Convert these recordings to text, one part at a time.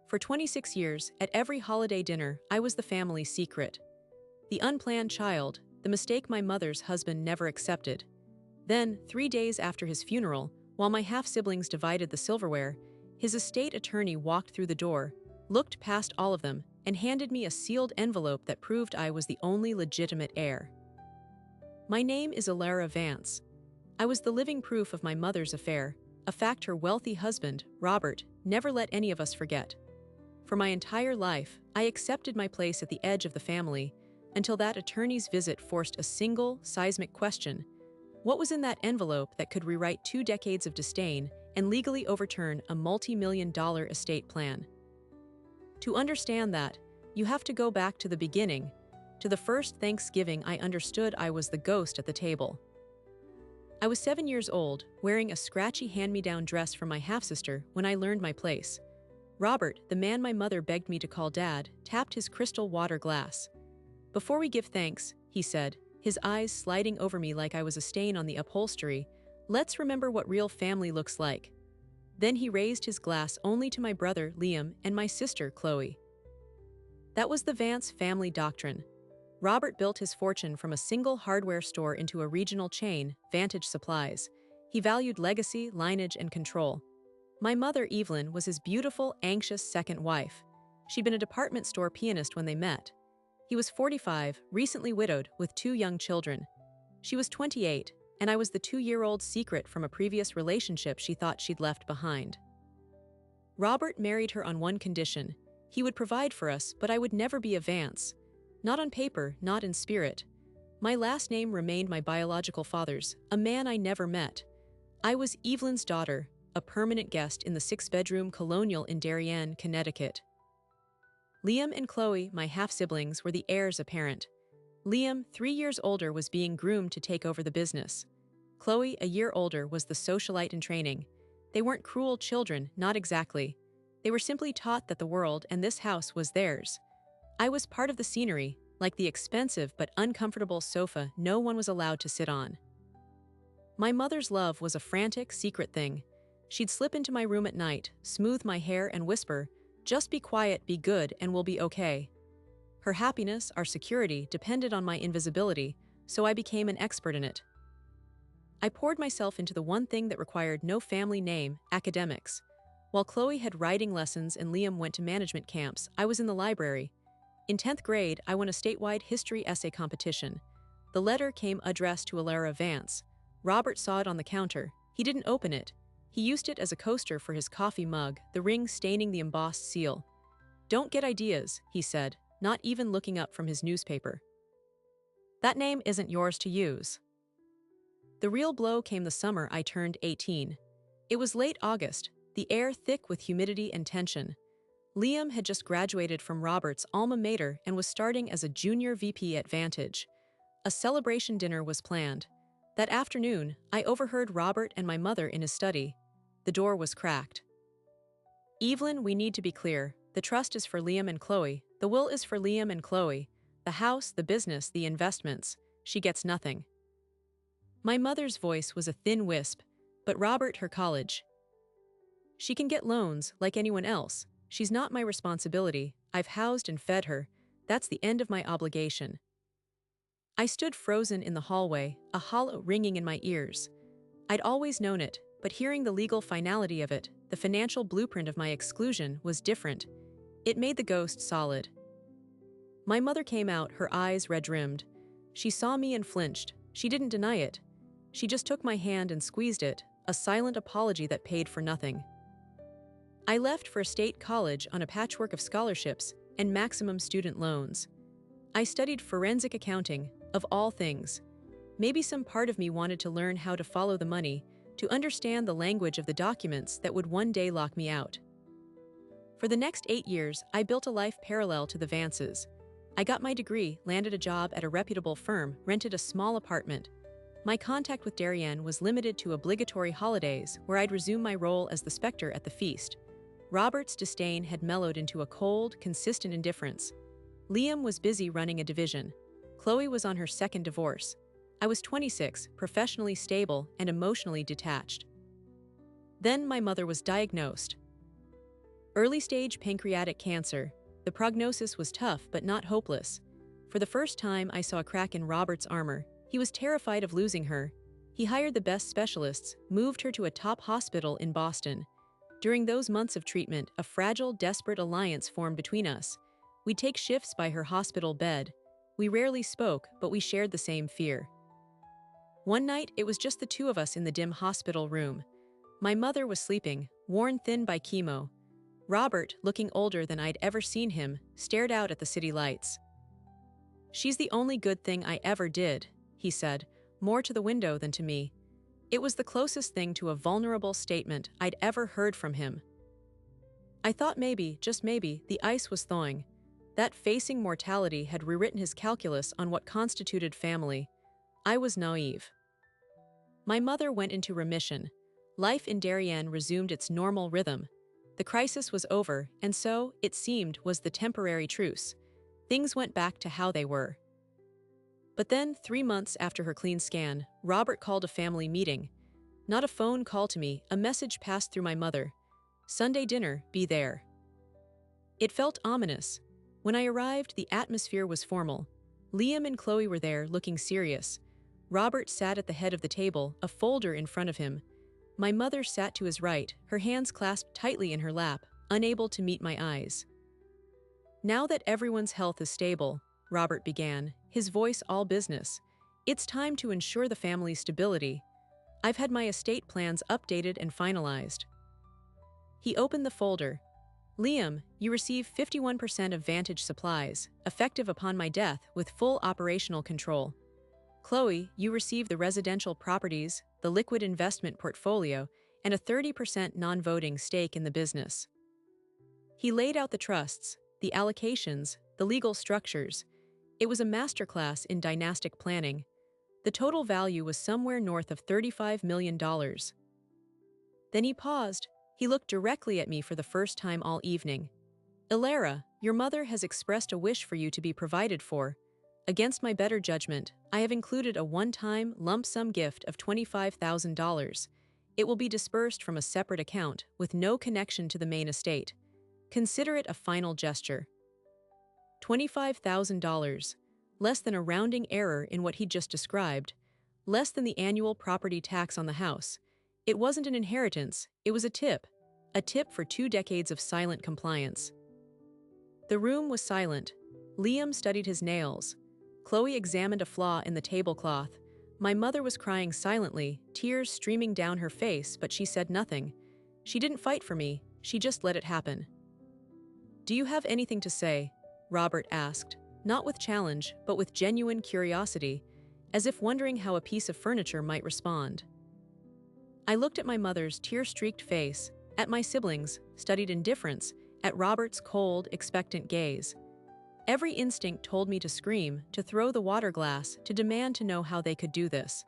For 26 years, at every holiday dinner, I was the family's secret. The unplanned child, the mistake my mother's husband never accepted. Then, 3 days after his funeral, while my half-siblings divided the silverware, his estate attorney walked through the door, looked past all of them, and handed me a sealed envelope that proved I was the only legitimate heir. My name is Alara Vance. I was the living proof of my mother's affair, a fact her wealthy husband, Robert, never let any of us forget. For my entire life, I accepted my place at the edge of the family, until that attorney's visit forced a single, seismic question. What was in that envelope that could rewrite 2 decades of disdain and legally overturn a multi-million-dollar estate plan? To understand that, you have to go back to the beginning, to the first Thanksgiving I understood I was the ghost at the table. I was 7 years old, wearing a scratchy hand-me-down dress from my half-sister when I learned my place. Robert, the man my mother begged me to call Dad, tapped his crystal water glass. "Before we give thanks," he said, his eyes sliding over me like I was a stain on the upholstery, "let's remember what real family looks like." Then he raised his glass only to my brother, Liam, and my sister, Chloe. That was the Vance family doctrine. Robert built his fortune from a single hardware store into a regional chain, Vantage Supplies. He valued legacy, lineage, and control. My mother, Evelyn, was his beautiful, anxious second wife. She'd been a department store pianist when they met. He was 45, recently widowed, with 2 young children. She was 28, and I was the 2-year-old secret from a previous relationship she thought she'd left behind. Robert married her on one condition. He would provide for us, but I would never be a Vance. Not on paper, not in spirit. My last name remained my biological father's, a man I never met. I was Evelyn's daughter, a permanent guest in the 6-bedroom colonial in Darien, Connecticut. Liam and Chloe, my half-siblings, were the heirs apparent. Liam, 3 years older, was being groomed to take over the business. Chloe, a year older, was the socialite in training. They weren't cruel children, not exactly. They were simply taught that the world and this house was theirs. I was part of the scenery, like the expensive but uncomfortable sofa no one was allowed to sit on. My mother's love was a frantic, secret thing. She'd slip into my room at night, smooth my hair, and whisper, "Just be quiet, be good, and we'll be okay." Her happiness, our security, depended on my invisibility, so I became an expert in it. I poured myself into the one thing that required no family name, academics. While Chloe had writing lessons and Liam went to management camps, I was in the library. In 10th grade, I won a statewide history essay competition. The letter came addressed to Alara Vance. Robert saw it on the counter. He didn't open it. He used it as a coaster for his coffee mug, the ring staining the embossed seal. "Don't get ideas," he said, not even looking up from his newspaper. "That name isn't yours to use." The real blow came the summer I turned 18. It was late August, the air thick with humidity and tension. Liam had just graduated from Robert's alma mater and was starting as a junior VP at Vantage. A celebration dinner was planned. That afternoon, I overheard Robert and my mother in his study. The door was cracked. "Evelyn, we need to be clear. The trust is for Liam and Chloe. The will is for Liam and Chloe. The house, the business, the investments. She gets nothing." My mother's voice was a thin wisp, but Robert, her college. "She can get loans, like anyone else. She's not my responsibility. I've housed and fed her. That's the end of my obligation." I stood frozen in the hallway, a hollow ringing in my ears. I'd always known it, but hearing the legal finality of it, the financial blueprint of my exclusion, was different. It made the ghost solid. My mother came out, her eyes red-rimmed. She saw me and flinched. She didn't deny it. She just took my hand and squeezed it, a silent apology that paid for nothing. I left for a state college on a patchwork of scholarships and maximum student loans. I studied forensic accounting, of all things. Maybe some part of me wanted to learn how to follow the money, to understand the language of the documents that would one day lock me out. For the next 8 years, I built a life parallel to the Vances. I got my degree, landed a job at a reputable firm, rented a small apartment. My contact with Darien was limited to obligatory holidays, where I'd resume my role as the specter at the feast. Robert's disdain had mellowed into a cold, consistent indifference. Liam was busy running a division. Chloe was on her second divorce. I was 26, professionally stable and emotionally detached. Then my mother was diagnosed. Early-stage pancreatic cancer. The prognosis was tough but not hopeless. For the first time, I saw a crack in Robert's armor. He was terrified of losing her. He hired the best specialists, moved her to a top hospital in Boston. During those months of treatment, a fragile, desperate alliance formed between us. We'd take shifts by her hospital bed. We rarely spoke, but we shared the same fear. One night, it was just the two of us in the dim hospital room. My mother was sleeping, worn thin by chemo. Robert, looking older than I'd ever seen him, stared out at the city lights. "She's the only good thing I ever did," he said, more to the window than to me. It was the closest thing to a vulnerable statement I'd ever heard from him. I thought maybe, just maybe, the ice was thawing. That facing mortality had rewritten his calculus on what constituted family. I was naive. My mother went into remission. Life in Darien resumed its normal rhythm. The crisis was over, and so, it seemed, was the temporary truce. Things went back to how they were. But then, 3 months after her clean scan, Robert called a family meeting. Not a phone call to me, a message passed through my mother. "Sunday dinner, be there." It felt ominous. When I arrived, the atmosphere was formal. Liam and Chloe were there, looking serious. Robert sat at the head of the table, a folder in front of him. My mother sat to his right, her hands clasped tightly in her lap, unable to meet my eyes. "Now that everyone's health is stable," Robert began, his voice all business, "it's time to ensure the family's stability. I've had my estate plans updated and finalized." He opened the folder. "Liam, you receive 51% of Vantage supplies, effective upon my death with full operational control. Chloe, you receive the residential properties, the liquid investment portfolio, and a 30% non-voting stake in the business." He laid out the trusts, the allocations, the legal structures. It was a masterclass in dynastic planning. The total value was somewhere north of $35 million. Then he paused. He looked directly at me for the first time all evening. "Ilara, your mother has expressed a wish for you to be provided for. Against my better judgment, I have included a one-time, lump-sum gift of $25,000. It will be dispersed from a separate account, with no connection to the main estate. Consider it a final gesture." $25,000. Less than a rounding error in what he'd just described. Less than the annual property tax on the house. It wasn't an inheritance, it was a tip. A tip for 2 decades of silent compliance. The room was silent. Liam studied his nails. Chloe examined a flaw in the tablecloth. My mother was crying silently, tears streaming down her face, but she said nothing. She didn't fight for me, she just let it happen. "Do you have anything to say?" Robert asked, not with challenge, but with genuine curiosity, as if wondering how a piece of furniture might respond. I looked at my mother's tear-streaked face, at my siblings, studied indifference, at Robert's cold, expectant gaze. Every instinct told me to scream, to throw the water glass, to demand to know how they could do this.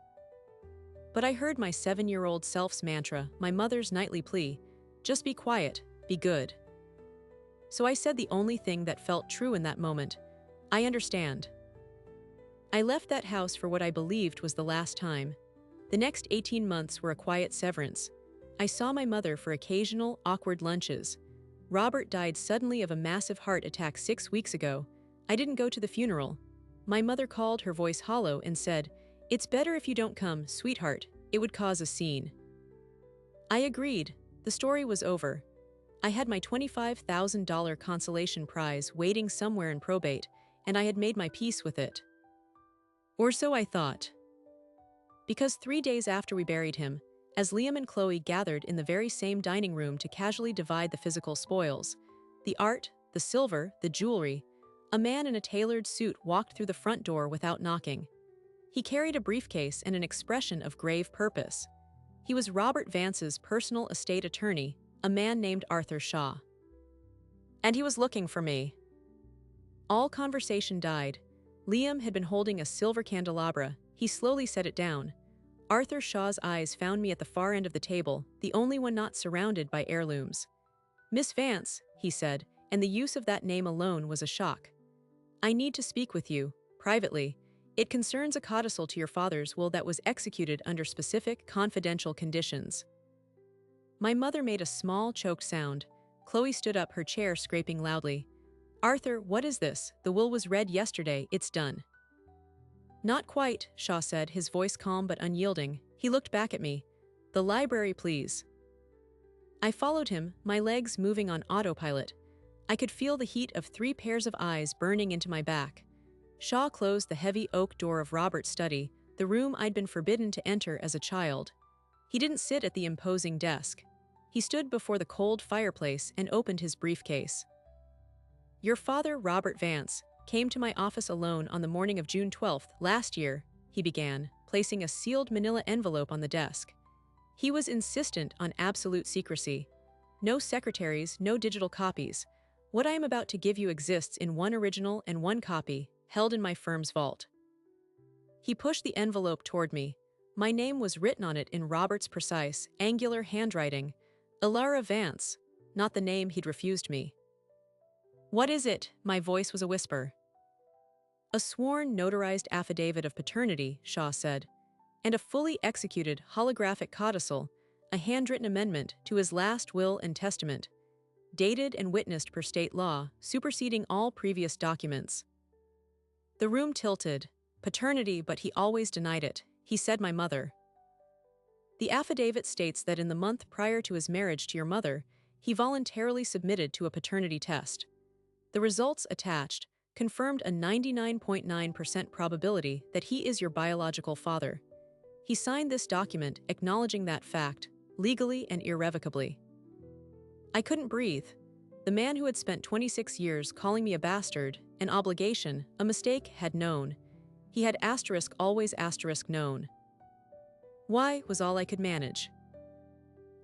But I heard my 7-year-old self's mantra, my mother's nightly plea, "Just be quiet, be good." So I said the only thing that felt true in that moment, "I understand." I left that house for what I believed was the last time. The next 18 months were a quiet severance. I saw my mother for occasional, awkward lunches. Robert died suddenly of a massive heart attack 6 weeks ago. I didn't go to the funeral. My mother called, her voice hollow, and said, "It's better if you don't come, sweetheart. It would cause a scene." I agreed. The story was over. I had my $25,000 consolation prize waiting somewhere in probate, and I had made my peace with it. Or so I thought. Because 3 days after we buried him, as Liam and Chloe gathered in the very same dining room to casually divide the physical spoils, the art, the silver, the jewelry, a man in a tailored suit walked through the front door without knocking. He carried a briefcase and an expression of grave purpose. He was Robert Vance's personal estate attorney, a man named Arthur Shaw. And he was looking for me. All conversation died. Liam had been holding a silver candelabra. He slowly set it down. Arthur Shaw's eyes found me at the far end of the table, the only one not surrounded by heirlooms. "Miss Vance," he said, and the use of that name alone was a shock. "I need to speak with you, privately. It concerns a codicil to your father's will that was executed under specific, confidential conditions." My mother made a small, choked sound. Chloe stood up, her chair scraping loudly. Arthur, what is this? The will was read yesterday, it's done. Not quite, Shaw said, his voice calm but unyielding. He looked back at me. The library, please. I followed him, my legs moving on autopilot. I could feel the heat of 3 pairs of eyes burning into my back. Shaw closed the heavy oak door of Robert's study, the room I'd been forbidden to enter as a child. He didn't sit at the imposing desk. He stood before the cold fireplace and opened his briefcase. Your father, Robert Vance, came to my office alone on the morning of June 12th last year, he began, placing a sealed manila envelope on the desk. He was insistent on absolute secrecy. No secretaries, no digital copies. What I am about to give you exists in one original and one copy, held in my firm's vault. He pushed the envelope toward me. My name was written on it in Robert's precise, angular handwriting. Elara Vance, not the name he'd refused me. What is it? My voice was a whisper. A sworn, notarized affidavit of paternity, Shaw said, and a fully executed holographic codicil, a handwritten amendment to his last will and testament, dated and witnessed per state law, superseding all previous documents. The room tilted. Paternity, but he always denied it. He said my mother. The affidavit states that in the month prior to his marriage to your mother, he voluntarily submitted to a paternity test. The results attached confirmed a 99.9% probability that he is your biological father. He signed this document acknowledging that fact, legally and irrevocably. I couldn't breathe. The man who had spent 26 years calling me a bastard, an obligation, a mistake, had known. He had always known. Why was all I could manage.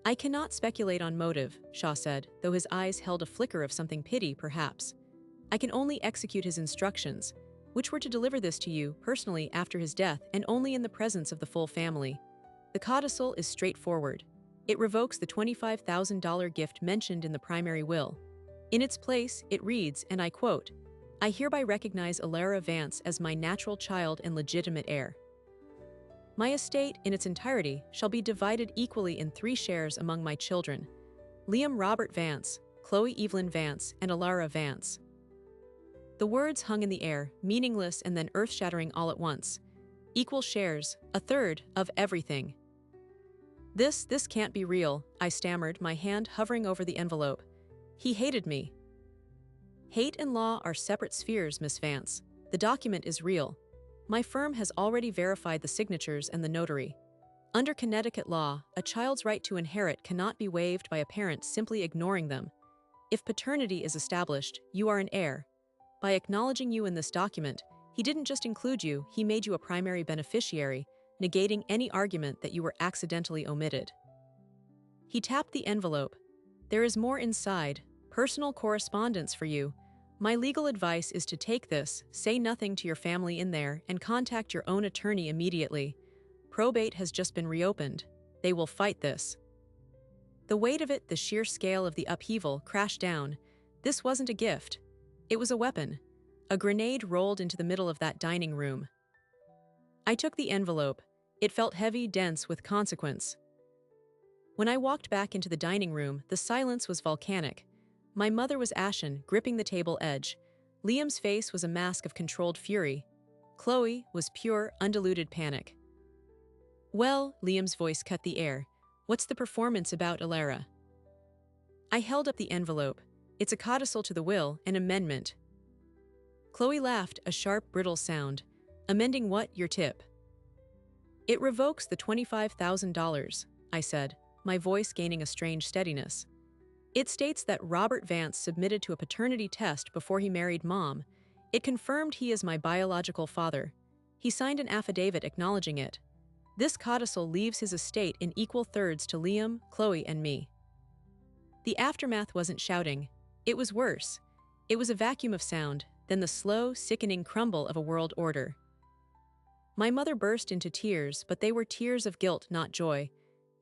I cannot speculate on motive, Shaw said, though his eyes held a flicker of something pity, perhaps. I can only execute his instructions, which were to deliver this to you personally after his death and only in the presence of the full family. The codicil is straightforward. It revokes the $25,000 gift mentioned in the primary will. In its place, it reads, and I quote, I hereby recognize Elara Vance as my natural child and legitimate heir. My estate, in its entirety, shall be divided equally in 3 shares among my children, Liam Robert Vance, Chloe Evelyn Vance, and Elara Vance. The words hung in the air, meaningless and then earth-shattering all at once. Equal shares, 1/3 of everything. This can't be real, I stammered, my hand hovering over the envelope. He hated me. Hate and law are separate spheres, Miss Vance. The document is real. My firm has already verified the signatures and the notary. Under Connecticut law, a child's right to inherit cannot be waived by a parent simply ignoring them. If paternity is established, you are an heir. By acknowledging you in this document, he didn't just include you, he made you a primary beneficiary, negating any argument that you were accidentally omitted. He tapped the envelope. There is more inside, personal correspondence for you. My legal advice is to take this, say nothing to your family in there, and contact your own attorney immediately. Probate has just been reopened. They will fight this. The weight of it, the sheer scale of the upheaval, crashed down. This wasn't a gift. It was a weapon. A grenade rolled into the middle of that dining room. I took the envelope. It felt heavy, dense, with consequence. When I walked back into the dining room, the silence was volcanic. My mother was ashen, gripping the table edge. Liam's face was a mask of controlled fury. Chloe was pure, undiluted panic. Well, Liam's voice cut the air. What's the performance about, Elara? I held up the envelope. It's a codicil to the will, an amendment. Chloe laughed, a sharp, brittle sound. Amending what, your tip? It revokes the $25,000, I said, my voice gaining a strange steadiness. It states that Robert Vance submitted to a paternity test before he married Mom. It confirmed he is my biological father. He signed an affidavit acknowledging it. This codicil leaves his estate in equal thirds to Liam, Chloe, and me. The aftermath wasn't shouting. It was worse. It was a vacuum of sound, then the slow, sickening crumble of a world order. My mother burst into tears, but they were tears of guilt, not joy.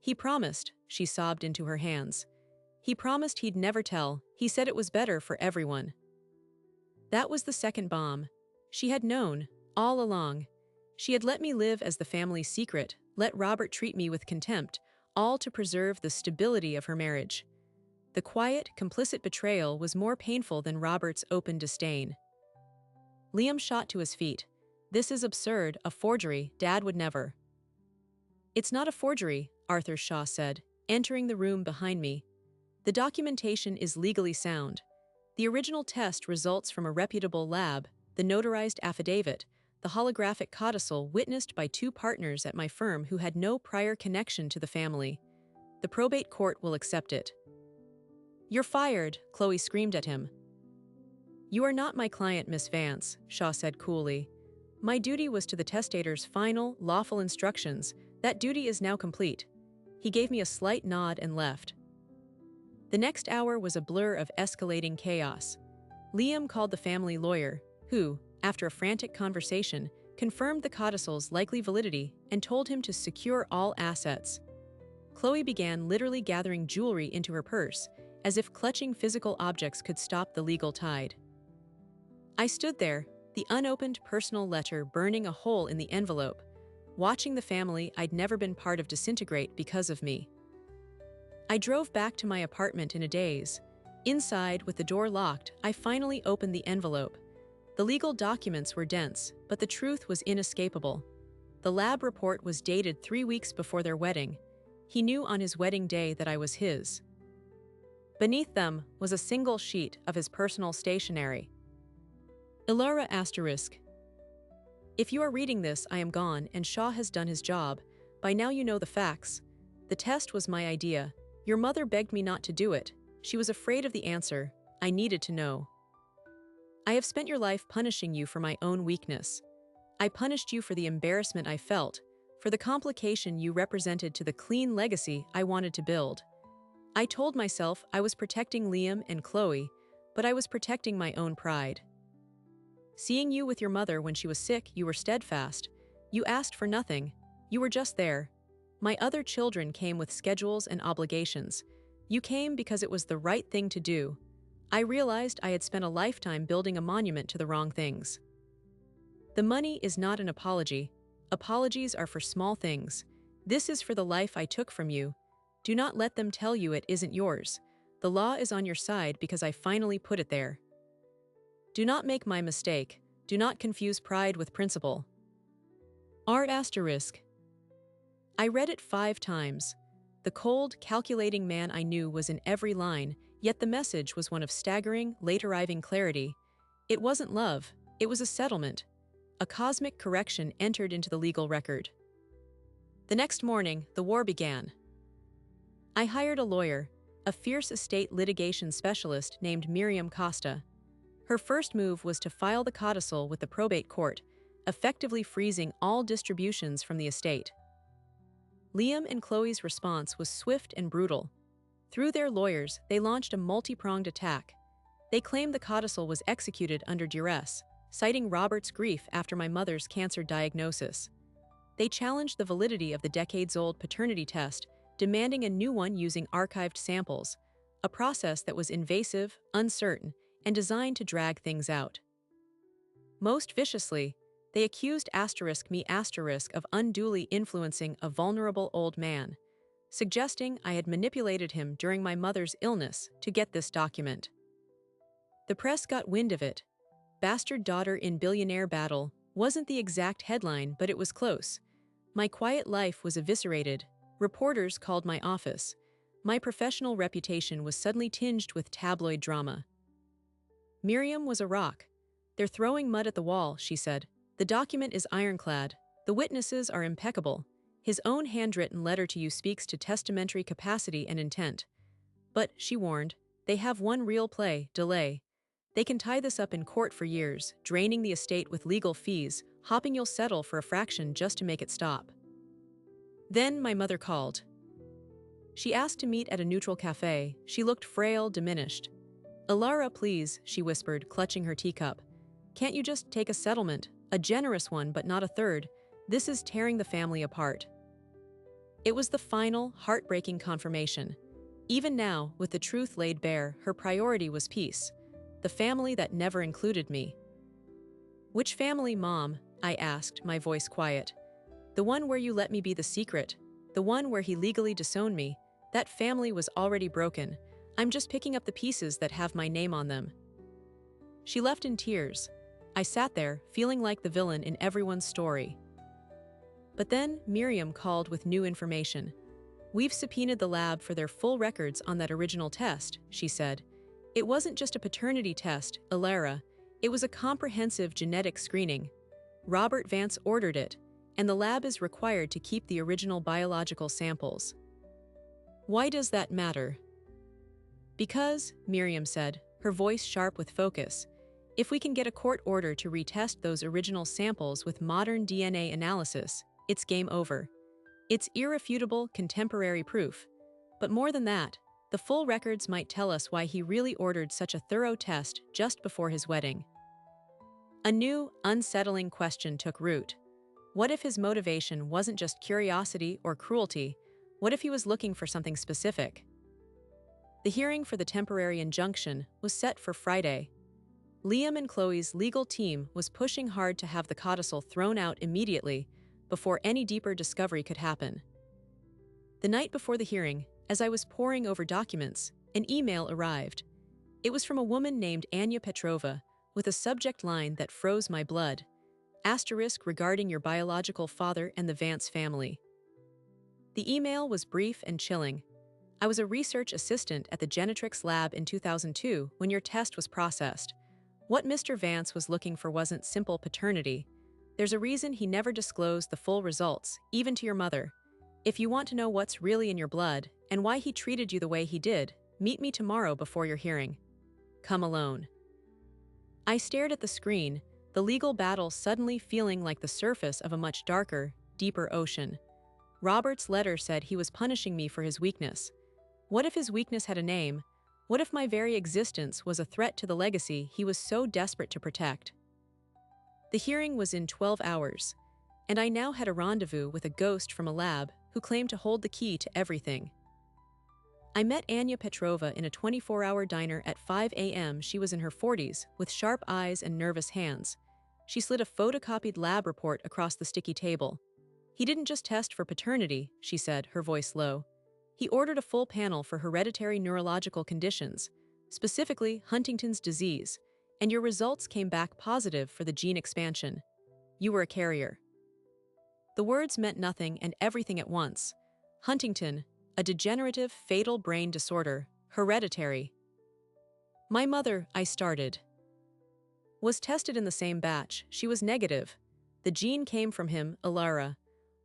He promised, she sobbed into her hands. He promised he'd never tell. He said it was better for everyone. That was the second bomb. She had known, all along. She had let me live as the family's secret, let Robert treat me with contempt, all to preserve the stability of her marriage. The quiet, complicit betrayal was more painful than Robert's open disdain. Liam shot to his feet. "This is absurd, a forgery, Dad would never." "It's not a forgery," Arthur Shaw said, entering the room behind me. "The documentation is legally sound. The original test results from a reputable lab, the notarized affidavit, the holographic codicil witnessed by two partners at my firm who had no prior connection to the family. The probate court will accept it." "You're fired," Chloe screamed at him. "You are not my client, Miss Vance," Shaw said coolly. "My duty was to the testator's final, lawful instructions. That duty is now complete." He gave me a slight nod and left. The next hour was a blur of escalating chaos. Liam called the family lawyer, who, after a frantic conversation, confirmed the codicil's likely validity and told him to secure all assets. Chloe began literally gathering jewelry into her purse, as if clutching physical objects could stop the legal tide. I stood there, the unopened personal letter burning a hole in the envelope, watching the family I'd never been part of disintegrate because of me. I drove back to my apartment in a daze. Inside, with the door locked, I finally opened the envelope. The legal documents were dense, but the truth was inescapable. The lab report was dated 3 weeks before their wedding. He knew on his wedding day that I was his. Beneath them was a single sheet of his personal stationery. Ilara asterisk. If you are reading this, I am gone, and Shaw has done his job. By now you know the facts. The test was my idea. Your mother begged me not to do it. She was afraid of the answer. I needed to know. I have spent your life punishing you for my own weakness. I punished you for the embarrassment I felt, for the complication you represented to the clean legacy I wanted to build. I told myself I was protecting Liam and Chloe, but I was protecting my own pride. Seeing you with your mother when she was sick, you were steadfast. You asked for nothing. You were just there. My other children came with schedules and obligations. You came because it was the right thing to do. I realized I had spent a lifetime building a monument to the wrong things. The money is not an apology. Apologies are for small things. This is for the life I took from you. Do not let them tell you it isn't yours. The law is on your side because I finally put it there. Do not make my mistake. Do not confuse pride with principle. R asterisk. I read it 5 times. The cold, calculating man I knew was in every line, yet the message was one of staggering, late-arriving clarity. It wasn't love. It was a settlement. A cosmic correction entered into the legal record. The next morning, the war began. I hired a lawyer, a fierce estate litigation specialist named Miriam Costa. Her first move was to file the codicil with the probate court, effectively freezing all distributions from the estate. Liam and Chloe's response was swift and brutal. Through their lawyers, they launched a multi-pronged attack. They claimed the codicil was executed under duress, citing Robert's grief after my mother's cancer diagnosis. They challenged the validity of the decades-old paternity test, demanding a new one using archived samples, a process that was invasive, uncertain, and designed to drag things out. Most viciously, they accused me of unduly influencing a vulnerable old man, suggesting I had manipulated him during my mother's illness to get this document. The press got wind of it. "Bastard daughter in billionaire battle" wasn't the exact headline, but it was close. My quiet life was eviscerated. Reporters called my office. My professional reputation was suddenly tinged with tabloid drama. Miriam was a rock. "They're throwing mud at the wall," she said. "The document is ironclad. The witnesses are impeccable. His own handwritten letter to you speaks to testamentary capacity and intent. But," she warned, "they have one real delay. They can tie this up in court for years, draining the estate with legal fees, hoping you'll settle for a fraction just to make it stop." Then my mother called. She asked to meet at a neutral cafe. She looked frail, diminished. "Ilara, please," she whispered, clutching her teacup. "Can't you just take a settlement? A generous one, but not a third. This is tearing the family apart." It was the final, heartbreaking confirmation. Even now, with the truth laid bare, her priority was peace. The family that never included me. "Which family, Mom?" I asked, my voice quiet. "The one where you let me be the secret. The one where he legally disowned me. That family was already broken. I'm just picking up the pieces that have my name on them." She left in tears. I sat there, feeling like the villain in everyone's story. But then Miriam called with new information. "We've subpoenaed the lab for their full records on that original test," she said. "It wasn't just a paternity test, Alara. It was a comprehensive genetic screening. Robert Vance ordered it, and the lab is required to keep the original biological samples." "Why does that matter?" "Because," Miriam said, her voice sharp with focus, "if we can get a court order to retest those original samples with modern DNA analysis, it's game over. It's irrefutable contemporary proof. But more than that, the full records might tell us why he really ordered such a thorough test just before his wedding." A new, unsettling question took root. What if his motivation wasn't just curiosity or cruelty? What if he was looking for something specific? The hearing for the temporary injunction was set for Friday. Liam and Chloe's legal team was pushing hard to have the codicil thrown out immediately before any deeper discovery could happen. The night before the hearing, as I was poring over documents, an email arrived. It was from a woman named Anya Petrova, with a subject line that froze my blood. Asterisk regarding your biological father and the Vance family. The email was brief and chilling. "I was a research assistant at the Genetrix lab in 2002 when your test was processed. What Mr. Vance was looking for wasn't simple paternity. There's a reason he never disclosed the full results, even to your mother. If you want to know what's really in your blood and why he treated you the way he did, meet me tomorrow before your hearing. Come alone." I stared at the screen, the legal battle suddenly feeling like the surface of a much darker, deeper ocean. Robert's letter said he was punishing me for his weakness. What if his weakness had a name? What if my very existence was a threat to the legacy he was so desperate to protect? The hearing was in 12 hours, and I now had a rendezvous with a ghost from a lab who claimed to hold the key to everything. I met Anya Petrova in a 24-hour diner at 5 a.m. She was in her 40s, with sharp eyes and nervous hands. She slid a photocopied lab report across the sticky table. "He didn't just test for paternity," she said, her voice low. "He ordered a full panel for hereditary neurological conditions, specifically Huntington's disease, and your results came back positive for the gene expansion. You were a carrier." The words meant nothing and everything at once. Huntington, a degenerative, fatal brain disorder, hereditary. "My mother," I started, "was tested in the same batch. She was negative. The gene came from him, Alara.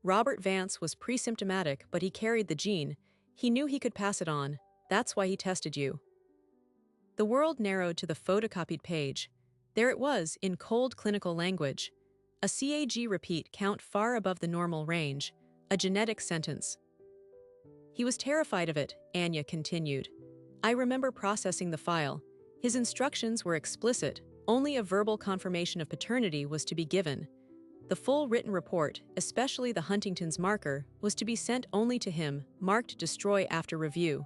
Robert Vance was pre-symptomatic, but he carried the gene. He knew he could pass it on. That's why he tested you." The world narrowed to the photocopied page. There it was, in cold clinical language. A CAG repeat count far above the normal range. A genetic sentence. "He was terrified of it," Anya continued. "I remember processing the file. His instructions were explicit. Only a verbal confirmation of paternity was to be given. The full written report, especially the Huntington's marker, was to be sent only to him, marked destroy after review.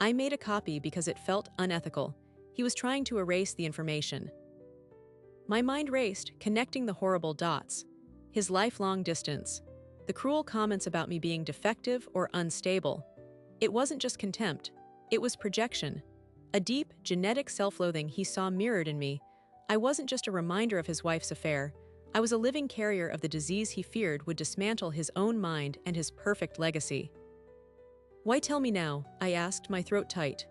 I made a copy because it felt unethical. He was trying to erase the information." My mind raced, connecting the horrible dots. His lifelong distance. The cruel comments about me being defective or unstable. It wasn't just contempt. It was projection. A deep, genetic self-loathing he saw mirrored in me. I wasn't just a reminder of his wife's affair. I was a living carrier of the disease he feared would dismantle his own mind and his perfect legacy. "Why tell me now?" I asked, my throat tight.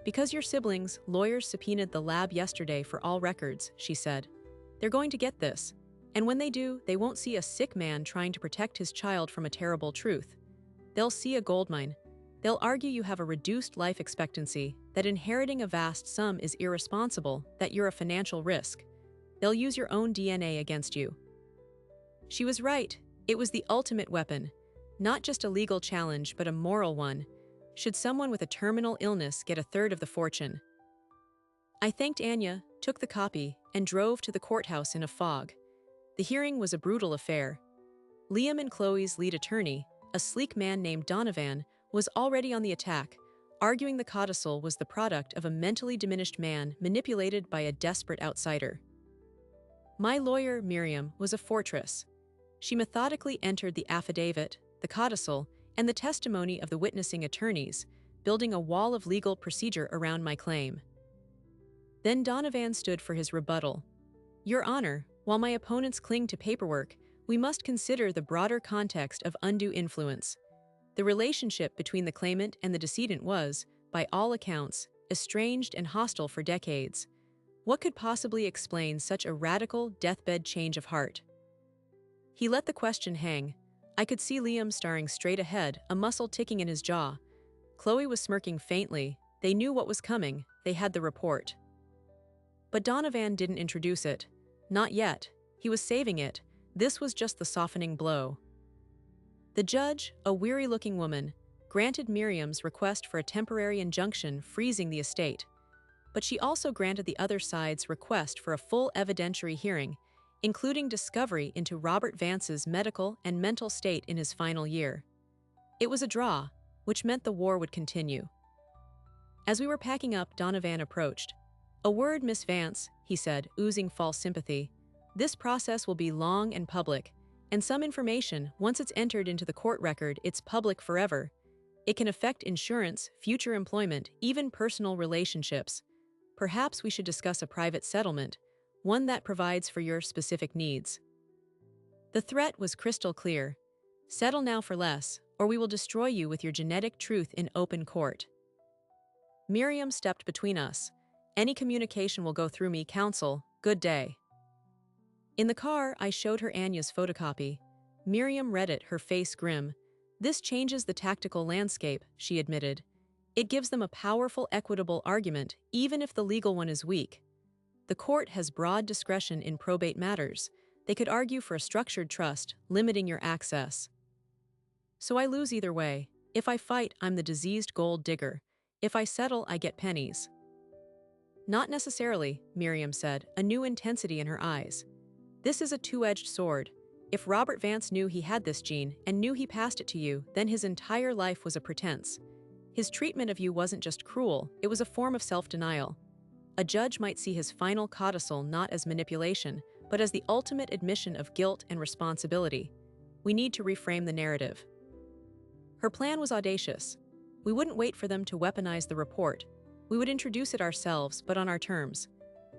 "Because your siblings, lawyers subpoenaed the lab yesterday for all records," she said. "They're going to get this. And when they do, they won't see a sick man trying to protect his child from a terrible truth. They'll see a goldmine. They'll argue you have a reduced life expectancy, that inheriting a vast sum is irresponsible, that you're a financial risk. They'll use your own DNA against you." She was right. It was the ultimate weapon. Not just a legal challenge, but a moral one. Should someone with a terminal illness get a third of the fortune? I thanked Anya, took the copy, and drove to the courthouse in a fog. The hearing was a brutal affair. Liam and Chloe's lead attorney, a sleek man named Donovan, was already on the attack, arguing the codicil was the product of a mentally diminished man manipulated by a desperate outsider. My lawyer, Miriam, was a fortress. She methodically entered the affidavit, the codicil, and the testimony of the witnessing attorneys, building a wall of legal procedure around my claim. Then Donovan stood for his rebuttal. Your Honor, while my opponents cling to paperwork, we must consider the broader context of undue influence. The relationship between the claimant and the decedent was, by all accounts, estranged and hostile for decades. What could possibly explain such a radical deathbed change of heart? He let the question hang. I could see Liam staring straight ahead, a muscle ticking in his jaw. Chloe was smirking faintly. They knew what was coming. They had the report. But Donovan didn't introduce it. Not yet. He was saving it. This was just the softening blow. The judge, a weary-looking woman, granted Miriam's request for a temporary injunction freezing the estate. But she also granted the other side's request for a full evidentiary hearing, including discovery into Robert Vance's medical and mental state in his final year. It was a draw, which meant the war would continue. As we were packing up, Donovan approached. A word, Miss Vance, he said, oozing false sympathy. This process will be long and public, and some information, once it's entered into the court record, it's public forever. It can affect insurance, future employment, even personal relationships. Perhaps we should discuss a private settlement, one that provides for your specific needs. The threat was crystal clear. Settle now for less, or we will destroy you with your genetic truth in open court. Miriam stepped between us. Any communication will go through me, counsel. Good day. In the car, I showed her Anya's photocopy. Miriam read it, her face grim. This changes the tactical landscape, she admitted. It gives them a powerful, equitable argument, even if the legal one is weak. The court has broad discretion in probate matters. They could argue for a structured trust, limiting your access. So I lose either way. If I fight, I'm the diseased gold digger. If I settle, I get pennies. Not necessarily, Miriam said, a new intensity in her eyes. This is a two-edged sword. If Robert Vance knew he had this gene and knew he passed it to you, then his entire life was a pretense. His treatment of you wasn't just cruel, it was a form of self-denial. A judge might see his final codicil not as manipulation, but as the ultimate admission of guilt and responsibility. We need to reframe the narrative. Her plan was audacious. We wouldn't wait for them to weaponize the report. We would introduce it ourselves, but on our terms.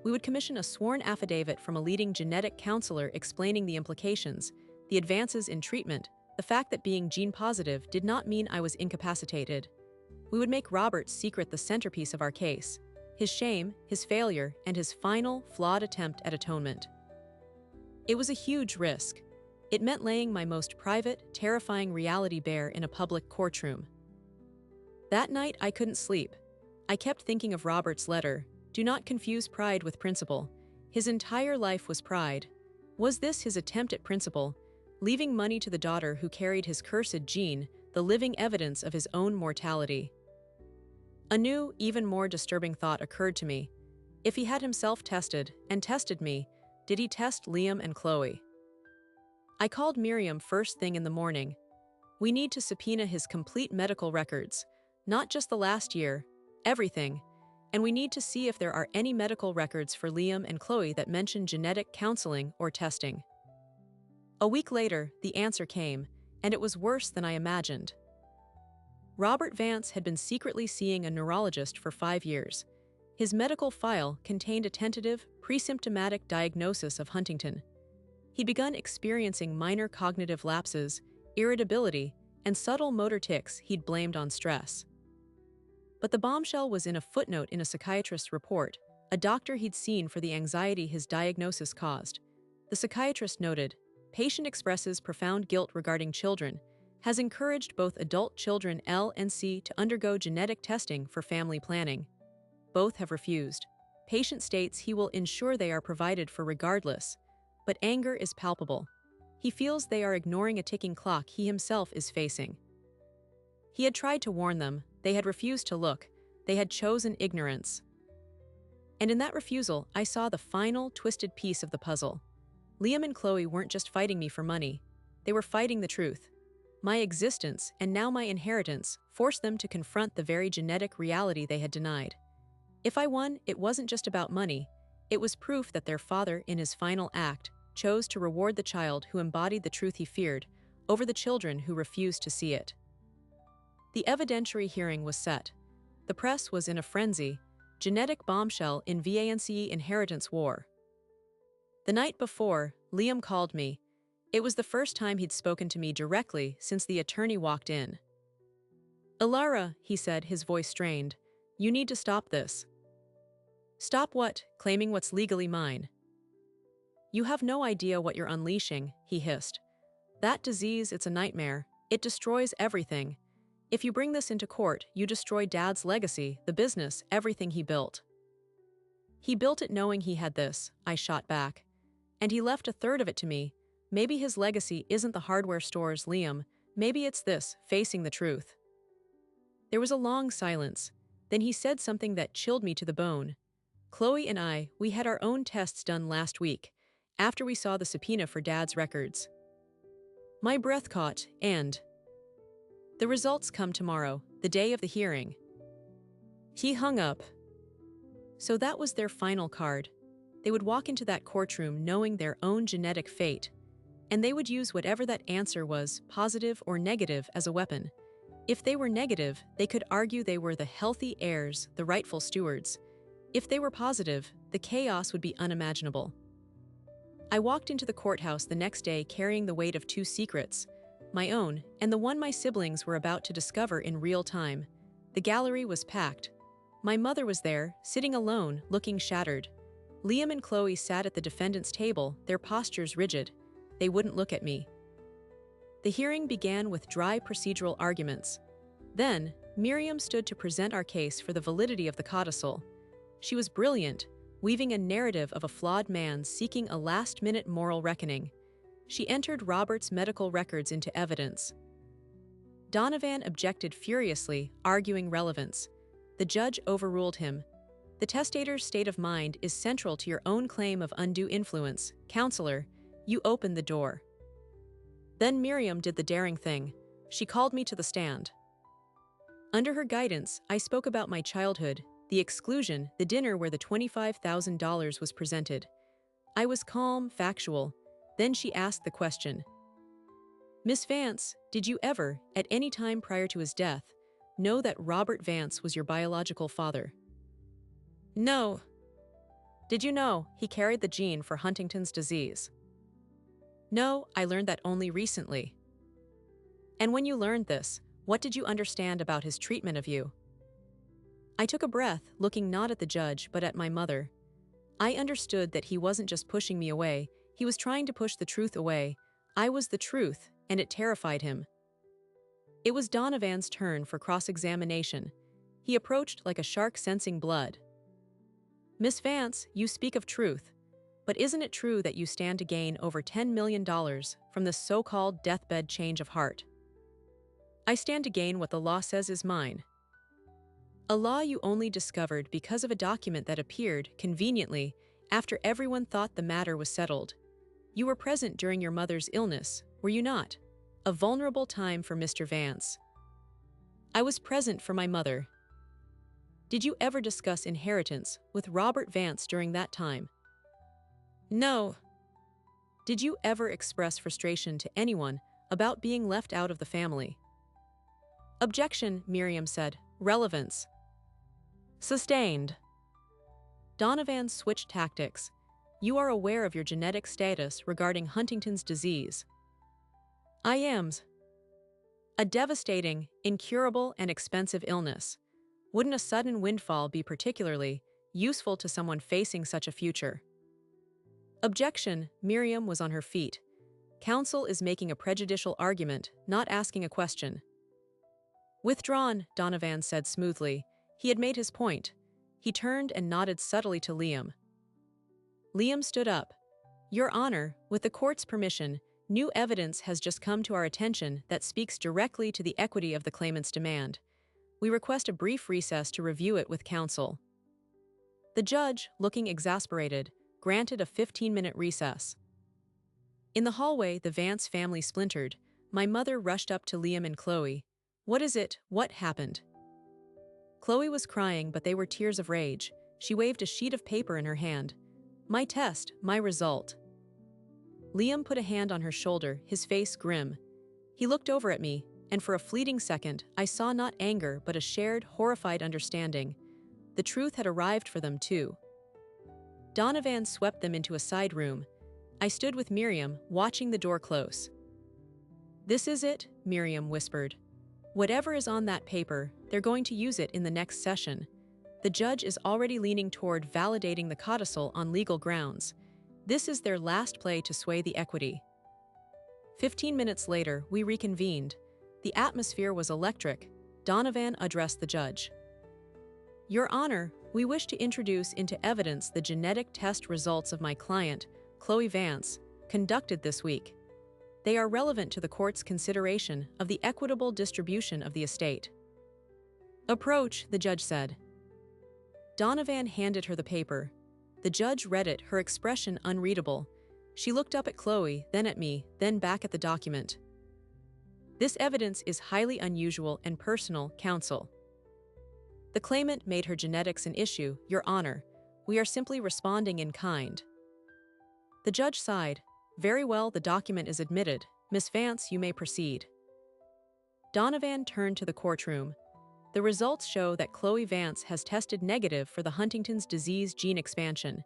We would commission a sworn affidavit from a leading genetic counselor explaining the implications, the advances in treatment, the fact that being gene-positive did not mean I was incapacitated. We would make Robert's secret the centerpiece of our case, his shame, his failure, and his final, flawed attempt at atonement. It was a huge risk. It meant laying my most private, terrifying reality bare in a public courtroom. That night, I couldn't sleep. I kept thinking of Robert's letter. Do not confuse pride with principle. His entire life was pride. Was this his attempt at principle, leaving money to the daughter who carried his cursed gene, the living evidence of his own mortality? A new, even more disturbing thought occurred to me. If he had himself tested, and tested me, did he test Liam and Chloe? I called Miriam first thing in the morning. We need to subpoena his complete medical records, not just the last year, everything. And we need to see if there are any medical records for Liam and Chloe that mention genetic counseling or testing. A week later, the answer came, and it was worse than I imagined. Robert Vance had been secretly seeing a neurologist for 5 years. His medical file contained a tentative, pre-symptomatic diagnosis of Huntington. He'd begun experiencing minor cognitive lapses, irritability, and subtle motor tics he'd blamed on stress. But the bombshell was in a footnote in a psychiatrist's report, a doctor he'd seen for the anxiety his diagnosis caused. The psychiatrist noted, patient expresses profound guilt regarding children, has encouraged both adult children L and C to undergo genetic testing for family planning. Both have refused. Patient states he will ensure they are provided for regardless, but anger is palpable. He feels they are ignoring a ticking clock he himself is facing. He had tried to warn them. They had refused to look. They had chosen ignorance. And in that refusal, I saw the final, twisted piece of the puzzle. Liam and Chloe weren't just fighting me for money. They were fighting the truth. My existence, and now my inheritance, forced them to confront the very genetic reality they had denied. If I won, it wasn't just about money. It was proof that their father, in his final act, chose to reward the child who embodied the truth he feared, over the children who refused to see it. The evidentiary hearing was set. The press was in a frenzy. Genetic bombshell in Vance inheritance war. The night before, Liam called me. It was the first time he'd spoken to me directly since the attorney walked in. "Ilara," he said, his voice strained, "you need to stop this." "Stop what? Claiming what's legally mine?" "You have no idea what you're unleashing," he hissed. "That disease, it's a nightmare. It destroys everything. If you bring this into court, you destroy Dad's legacy, the business, everything he built." "He built it knowing he had this," I shot back. "And he left a third of it to me. Maybe his legacy isn't the hardware stores, Liam. Maybe it's this, facing the truth." There was a long silence. Then he said something that chilled me to the bone. "Chloe and I, we had our own tests done last week, after we saw the subpoena for Dad's records." My breath caught, and "The results come tomorrow, the day of the hearing." He hung up. So that was their final card. They would walk into that courtroom knowing their own genetic fate, and they would use whatever that answer was, positive or negative, as a weapon. If they were negative, they could argue they were the healthy heirs, the rightful stewards. If they were positive, the chaos would be unimaginable. I walked into the courthouse the next day carrying the weight of two secrets, my own and the one my siblings were about to discover in real time. The gallery was packed. My mother was there, sitting alone, looking shattered. Liam and Chloe sat at the defendant's table, their postures rigid. They wouldn't look at me. The hearing began with dry procedural arguments. Then, Miriam stood to present our case for the validity of the codicil. She was brilliant, weaving a narrative of a flawed man seeking a last-minute moral reckoning. She entered Robert's medical records into evidence. Donovan objected furiously, arguing relevance. The judge overruled him. "The testator's state of mind is central to your own claim of undue influence. Counselor, you opened the door." Then Miriam did the daring thing. She called me to the stand. Under her guidance, I spoke about my childhood, the exclusion, the dinner where the $25,000 was presented. I was calm, factual. Then she asked the question. "Miss Vance, did you ever, at any time prior to his death, know that Robert Vance was your biological father?" "No." "Did you know he carried the gene for Huntington's disease?" "No, I learned that only recently." "And when you learned this, what did you understand about his treatment of you?" I took a breath, looking not at the judge but at my mother. I understood that he wasn't just pushing me away, he was trying to push the truth away. I was the truth, and it terrified him. It was Donovan's turn for cross-examination. He approached like a shark sensing blood. "Miss Vance, you speak of truth, but isn't it true that you stand to gain over $10 million from this so-called deathbed change of heart?" "I stand to gain what the law says is mine." "A law you only discovered because of a document that appeared, conveniently, after everyone thought the matter was settled. You were present during your mother's illness, were you not? A vulnerable time for Mr. Vance." "I was present for my mother." "Did you ever discuss inheritance with Robert Vance during that time?" "No." "Did you ever express frustration to anyone about being left out of the family?" "Objection," Miriam said. "Relevance." "Sustained." Donovan switched tactics. "You are aware of your genetic status regarding Huntington's disease." "I am." "A devastating, incurable, and expensive illness. Wouldn't a sudden windfall be particularly useful to someone facing such a future?" "Objection," Miriam was on her feet. "Counsel is making a prejudicial argument, not asking a question." "Withdrawn," Donovan said smoothly. He had made his point. He turned and nodded subtly to Liam. Liam stood up. "Your Honor, with the court's permission, new evidence has just come to our attention that speaks directly to the equity of the claimant's demand. We request a brief recess to review it with counsel." The judge, looking exasperated, granted a 15-minute recess. In the hallway, the Vance family splintered. My mother rushed up to Liam and Chloe. "What is it? What happened?" Chloe was crying, but they were tears of rage. She waved a sheet of paper in her hand. "My test, my result." Liam put a hand on her shoulder, his face grim. He looked over at me, and for a fleeting second, I saw not anger but a shared, horrified understanding. The truth had arrived for them, too. Donovan swept them into a side room. I stood with Miriam, watching the door close. "This is it," Miriam whispered. "Whatever is on that paper, they're going to use it in the next session. The judge is already leaning toward validating the codicil on legal grounds. This is their last play to sway the equity." 15 minutes later, we reconvened. The atmosphere was electric. Donovan addressed the judge. "Your Honor, we wish to introduce into evidence the genetic test results of my client, Chloe Vance, conducted this week. They are relevant to the court's consideration of the equitable distribution of the estate." "Approach," the judge said. Donovan handed her the paper. The judge read it, her expression unreadable. She looked up at Chloe, then at me, then back at the document. "This evidence is highly unusual and personal, counsel. The claimant made her genetics an issue, Your Honor. We are simply responding in kind." The judge sighed. "Very well, the document is admitted. Miss Vance, you may proceed." Donovan turned to the courtroom. "The results show that Chloe Vance has tested negative for the Huntington's disease gene expansion.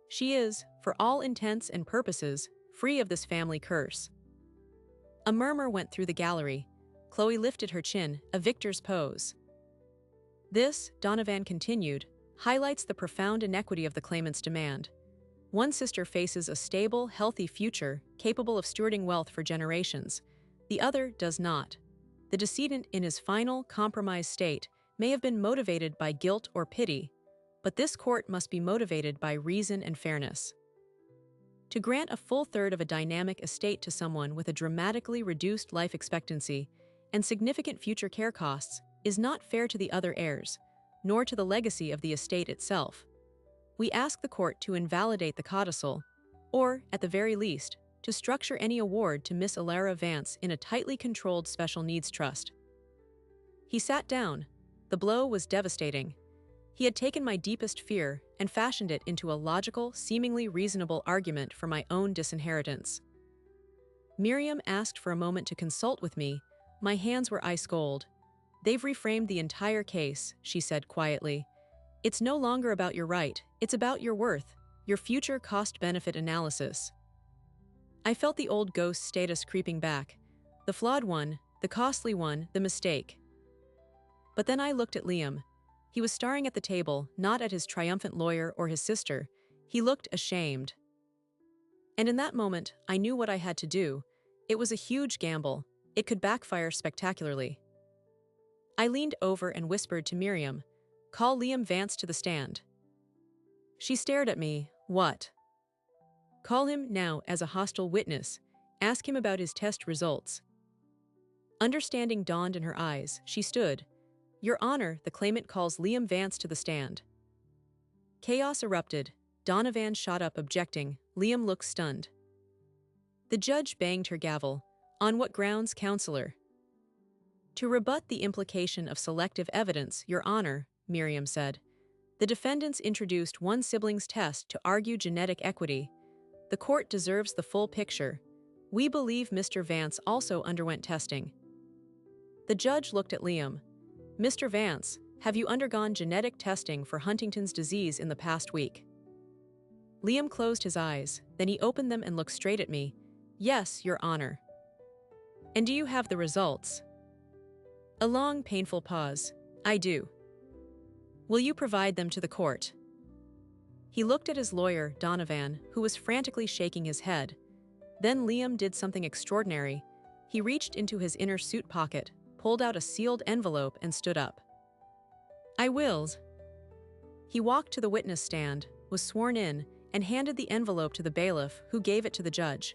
She is, for all intents and purposes, free of this family curse." A murmur went through the gallery. Chloe lifted her chin, a victor's pose. "This," Donovan continued, "highlights the profound inequity of the claimant's demand. One sister faces a stable, healthy future, capable of stewarding wealth for generations. The other does not. The decedent in his final, compromised state may have been motivated by guilt or pity, but this court must be motivated by reason and fairness. To grant a full third of a dynamic estate to someone with a dramatically reduced life expectancy and significant future care costs is not fair to the other heirs, nor to the legacy of the estate itself. We ask the court to invalidate the codicil, or, at the very least, to structure any award to Miss Alara Vance in a tightly controlled special needs trust." He sat down. The blow was devastating. He had taken my deepest fear and fashioned it into a logical, seemingly reasonable argument for my own disinheritance. Miriam asked for a moment to consult with me. My hands were ice cold. "They've reframed the entire case," she said quietly. "It's no longer about your right, it's about your worth, your future cost-benefit analysis." I felt the old ghost status creeping back. The flawed one, the costly one, the mistake. But then I looked at Liam. He was staring at the table, not at his triumphant lawyer or his sister. He looked ashamed. And in that moment, I knew what I had to do. It was a huge gamble. It could backfire spectacularly. I leaned over and whispered to Miriam, "Call Liam Vance to the stand." She stared at me. "What?" "Call him now as a hostile witness. Ask him about his test results." Understanding dawned in her eyes. She stood. "Your Honor, the claimant calls Liam Vance to the stand." Chaos erupted. Donovan shot up, objecting. Liam looked stunned. The judge banged her gavel. "On what grounds, counselor?" "To rebut the implication of selective evidence, Your Honor," Miriam said. "The defendants introduced one sibling's test to argue genetic equity. The court deserves the full picture. We believe Mr. Vance also underwent testing." The judge looked at Liam. "Mr. Vance, have you undergone genetic testing for Huntington's disease in the past week?" Liam closed his eyes, then he opened them and looked straight at me. "Yes, Your Honor." "And do you have the results?" A long, painful pause. "I do." "Will you provide them to the court?" He looked at his lawyer, Donovan, who was frantically shaking his head. Then Liam did something extraordinary. He reached into his inner suit pocket, pulled out a sealed envelope, and stood up. "I wills." He walked to the witness stand, was sworn in, and handed the envelope to the bailiff, who gave it to the judge.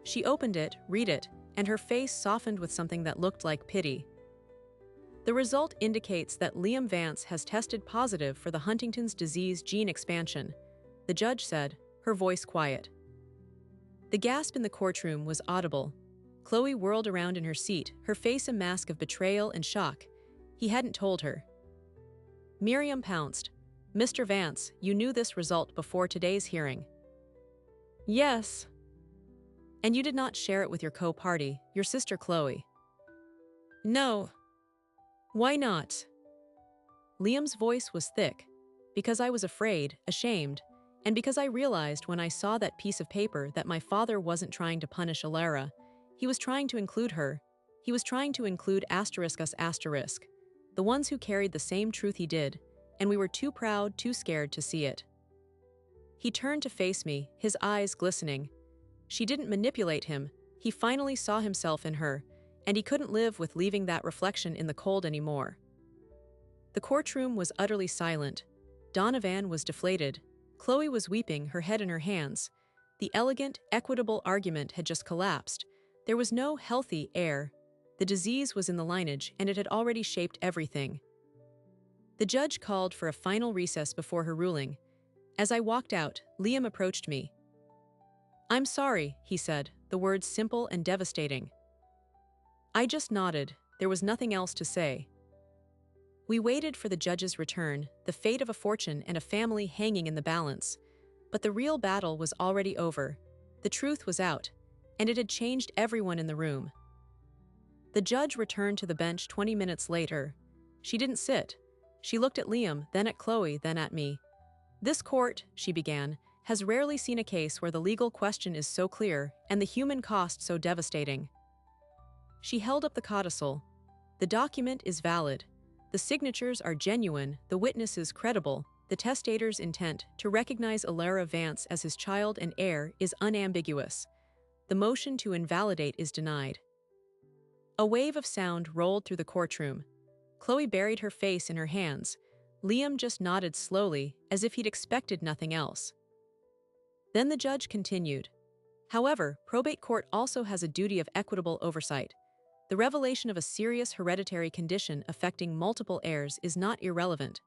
She opened it, read it, and her face softened with something that looked like pity. "The result indicates that Liam Vance has tested positive for the Huntington's disease gene expansion," the judge said, her voice quiet. The gasp in the courtroom was audible. Chloe whirled around in her seat, her face a mask of betrayal and shock. He hadn't told her. Miriam pounced. "Mr. Vance, you knew this result before today's hearing." "Yes." "And you did not share it with your co-party, your sister Chloe." No. Why not? Liam's voice was thick, because I was afraid, ashamed, and because I realized when I saw that piece of paper that my father wasn't trying to punish Alara. He was trying to include her. He was trying to include asterisk us asterisk, the ones who carried the same truth he did, and we were too proud, too scared to see it. He turned to face me, his eyes glistening. She didn't manipulate him. He finally saw himself in her, and he couldn't live with leaving that reflection in the cold anymore. The courtroom was utterly silent. Donovan was deflated. Chloe was weeping, her head in her hands. The elegant, equitable argument had just collapsed. There was no healthy air. The disease was in the lineage, and it had already shaped everything. The judge called for a final recess before her ruling. As I walked out, Liam approached me. "I'm sorry," he said, the words simple and devastating. I just nodded. There was nothing else to say. We waited for the judge's return, the fate of a fortune and a family hanging in the balance. But the real battle was already over. The truth was out, and it had changed everyone in the room. The judge returned to the bench 20 minutes later. She didn't sit. She looked at Liam, then at Chloe, then at me. "This court," she began, "has rarely seen a case where the legal question is so clear and the human cost so devastating." She held up the codicil. "The document is valid. The signatures are genuine, the witnesses credible, the testator's intent to recognize Alara Vance as his child and heir is unambiguous. The motion to invalidate is denied." A wave of sound rolled through the courtroom. Chloe buried her face in her hands. Liam just nodded slowly, as if he'd expected nothing else. Then the judge continued. "However, probate court also has a duty of equitable oversight. The revelation of a serious hereditary condition affecting multiple heirs is not irrelevant.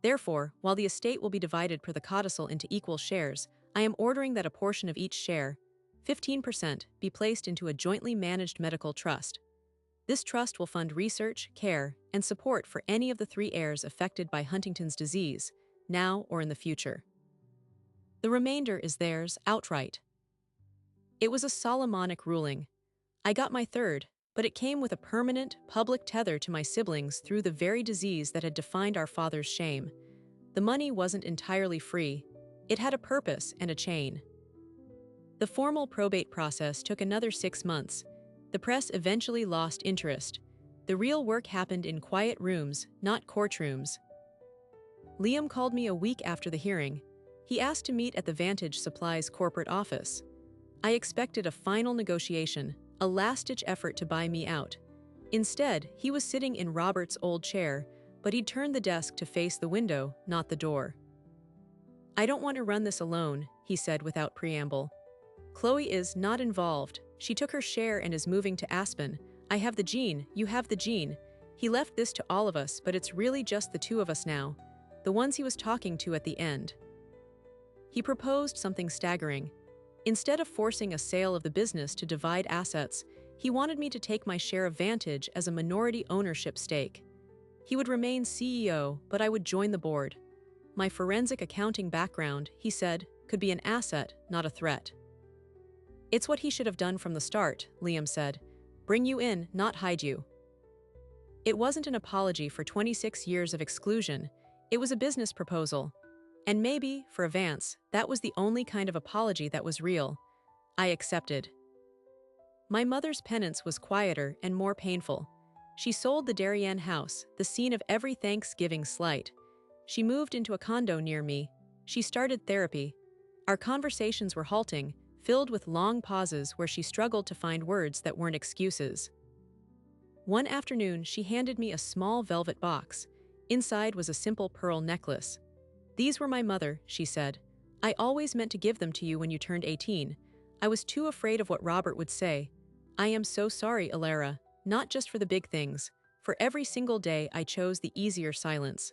Therefore, while the estate will be divided per the codicil into equal shares, I am ordering that a portion of each share, 15%, be placed into a jointly managed medical trust. This trust will fund research, care, and support for any of the 3 heirs affected by Huntington's disease, now or in the future. The remainder is theirs outright." It was a Solomonic ruling. I got my third, but it came with a permanent, public tether to my siblings through the very disease that had defined our father's shame. The money wasn't entirely free. It had a purpose and a chain. The formal probate process took another 6 months. The press eventually lost interest. The real work happened in quiet rooms, not courtrooms. Liam called me a week after the hearing. He asked to meet at the Vantage Supplies corporate office. I expected a final negotiation, a last-ditch effort to buy me out. Instead, he was sitting in Robert's old chair, but he'd turned the desk to face the window, not the door. "I don't want to run this alone," he said without preamble. "Chloe is not involved. She took her share and is moving to Aspen. I have the gene, you have the gene. He left this to all of us, but it's really just the 2 of us now, the ones he was talking to at the end." He proposed something staggering. Instead of forcing a sale of the business to divide assets, he wanted me to take my share of Vantage as a minority ownership stake. He would remain CEO, but I would join the board. My forensic accounting background, he said, could be an asset, not a threat. "It's what he should have done from the start," Liam said. "Bring you in, not hide you." It wasn't an apology for 26 years of exclusion. It was a business proposal. And maybe, for Vance, that was the only kind of apology that was real. I accepted. My mother's penance was quieter and more painful. She sold the Darien house, the scene of every Thanksgiving slight. She moved into a condo near me. She started therapy. Our conversations were halting, filled with long pauses where she struggled to find words that weren't excuses. One afternoon, she handed me a small velvet box. Inside was a simple pearl necklace. "These were my mother," she said. "I always meant to give them to you when you turned 18. I was too afraid of what Robert would say. I am so sorry, Alara, not just for the big things. For every single day I chose the easier silence."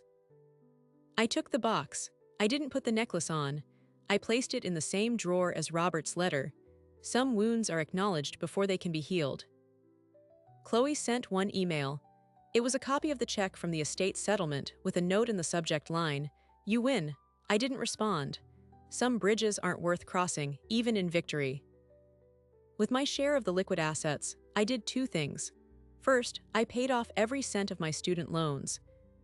I took the box. I didn't put the necklace on. I placed it in the same drawer as Robert's letter. Some wounds are acknowledged before they can be healed. Chloe sent one email. It was a copy of the check from the estate settlement with a note in the subject line, "You win." I didn't respond. Some bridges aren't worth crossing, even in victory. With my share of the liquid assets, I did 2 things. First, I paid off every cent of my student loans.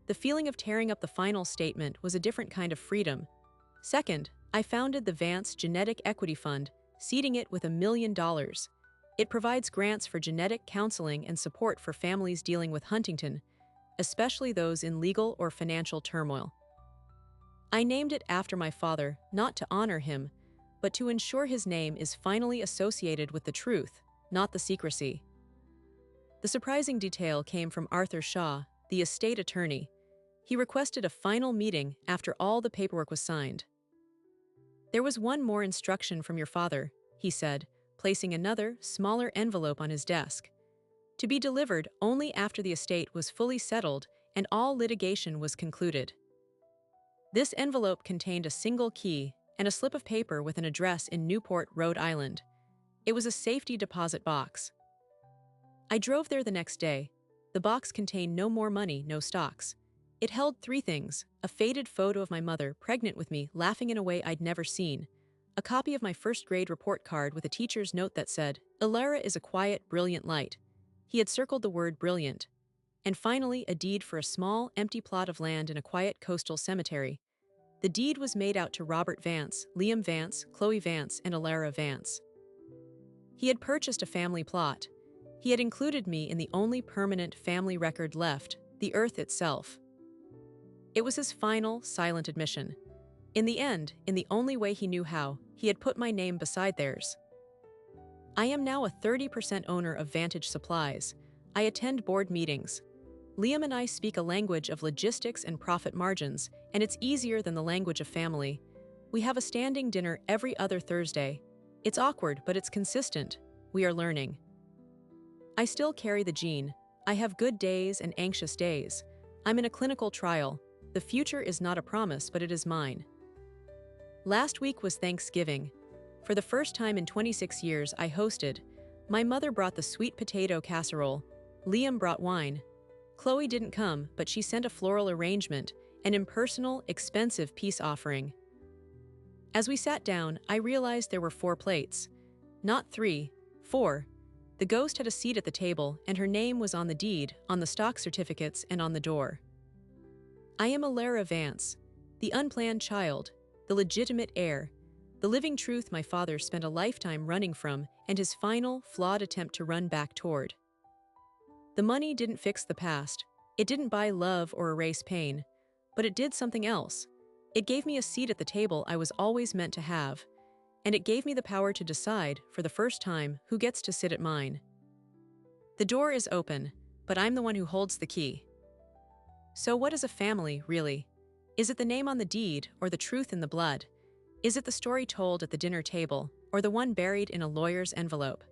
The feeling of tearing up the final statement was a different kind of freedom. Second, I founded the Vance Genetic Equity Fund, seeding it with $1 million. It provides grants for genetic counseling and support for families dealing with Huntington, especially those in legal or financial turmoil. I named it after my father, not to honor him, but to ensure his name is finally associated with the truth, not the secrecy. The surprising detail came from Arthur Shaw, the estate attorney. He requested a final meeting after all the paperwork was signed. "There was one more instruction from your father," he said, placing another, smaller envelope on his desk. "To be delivered only after the estate was fully settled and all litigation was concluded." This envelope contained a single key and a slip of paper with an address in Newport, Rhode Island. It was a safety deposit box. I drove there the next day. The box contained no more money, no stocks. It held three things: a faded photo of my mother, pregnant with me, laughing in a way I'd never seen, a copy of my first-grade report card with a teacher's note that said, "Ilara is a quiet, brilliant light." He had circled the word brilliant. And finally, a deed for a small, empty plot of land in a quiet coastal cemetery. The deed was made out to Robert Vance, Liam Vance, Chloe Vance, and Ilara Vance. He had purchased a family plot. He had included me in the only permanent family record left, the earth itself. It was his final, silent admission. In the end, in the only way he knew how, he had put my name beside theirs. I am now a 30% owner of Vantage Supplies. I attend board meetings. Liam and I speak a language of logistics and profit margins, and it's easier than the language of family. We have a standing dinner every other Thursday. It's awkward, but it's consistent. We are learning. I still carry the gene. I have good days and anxious days. I'm in a clinical trial. The future is not a promise, but it is mine. Last week was Thanksgiving. For the first time in 26 years, I hosted. My mother brought the sweet potato casserole. Liam brought wine. Chloe didn't come, but she sent a floral arrangement, an impersonal, expensive peace offering. As we sat down, I realized there were 4 plates. Not 3, 4. The ghost had a seat at the table, and her name was on the deed, on the stock certificates, and on the door. I am Ilara Vance, the unplanned child, the legitimate heir, the living truth my father spent a lifetime running from, and his final, flawed attempt to run back toward. The money didn't fix the past. It didn't buy love or erase pain. But it did something else. It gave me a seat at the table I was always meant to have. And it gave me the power to decide, for the first time, who gets to sit at mine. The door is open, but I'm the one who holds the key. So what is a family, really? Is it the name on the deed, or the truth in the blood? Is it the story told at the dinner table, or the one buried in a lawyer's envelope?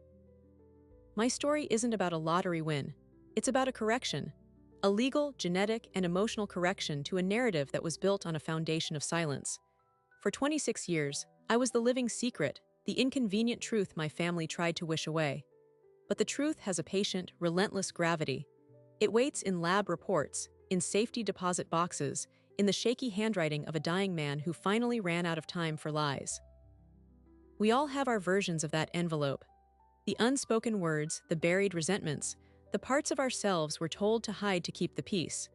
My story isn't about a lottery win. It's about a correction. A legal, genetic, and emotional correction to a narrative that was built on a foundation of silence. For 26 years, I was the living secret, the inconvenient truth my family tried to wish away. But the truth has a patient, relentless gravity. It waits in lab reports, in safety deposit boxes, in the shaky handwriting of a dying man who finally ran out of time for lies. We all have our versions of that envelope. The unspoken words, the buried resentments, the parts of ourselves we're told to hide to keep the peace.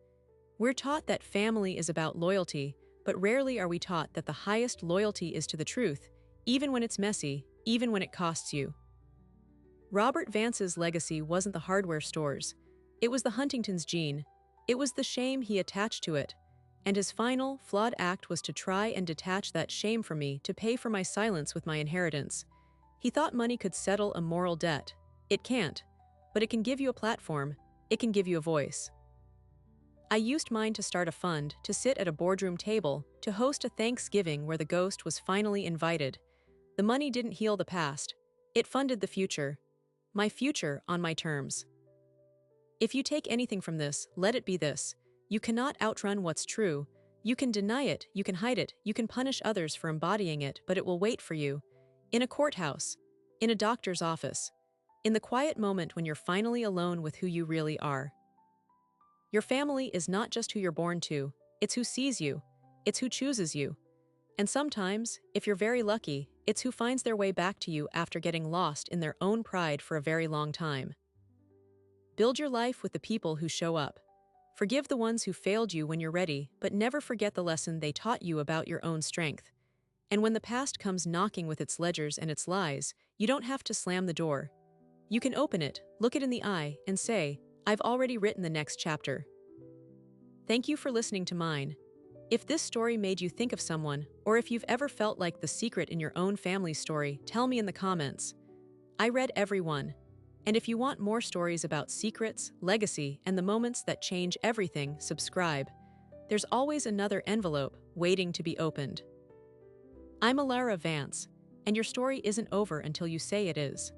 We're taught that family is about loyalty, but rarely are we taught that the highest loyalty is to the truth, even when it's messy, even when it costs you. Robert Vance's legacy wasn't the hardware stores. It was the Huntington's gene. It was the shame he attached to it. And his final, flawed act was to try and detach that shame from me to pay for my silence with my inheritance. He thought money could settle a moral debt. It can't. But it can give you a platform. It can give you a voice. I used mine to start a fund, to sit at a boardroom table, to host a Thanksgiving where the ghost was finally invited. The money didn't heal the past. It funded the future. My future on my terms. If you take anything from this, let it be this. You cannot outrun what's true. You can deny it, you can hide it, you can punish others for embodying it, but it will wait for you. In a courthouse. In a doctor's office. In the quiet moment when you're finally alone with who you really are. Your family is not just who you're born to, it's who sees you, it's who chooses you. And sometimes, if you're very lucky, it's who finds their way back to you after getting lost in their own pride for a very long time. Build your life with the people who show up. Forgive the ones who failed you when you're ready, but never forget the lesson they taught you about your own strength. And when the past comes knocking with its ledgers and its lies, you don't have to slam the door. You can open it, look it in the eye, and say, I've already written the next chapter. Thank you for listening to mine. If this story made you think of someone, or if you've ever felt like the secret in your own family story, tell me in the comments. I read every one. And if you want more stories about secrets, legacy, and the moments that change everything, subscribe. There's always another envelope waiting to be opened. I'm Alara Vance, and your story isn't over until you say it is.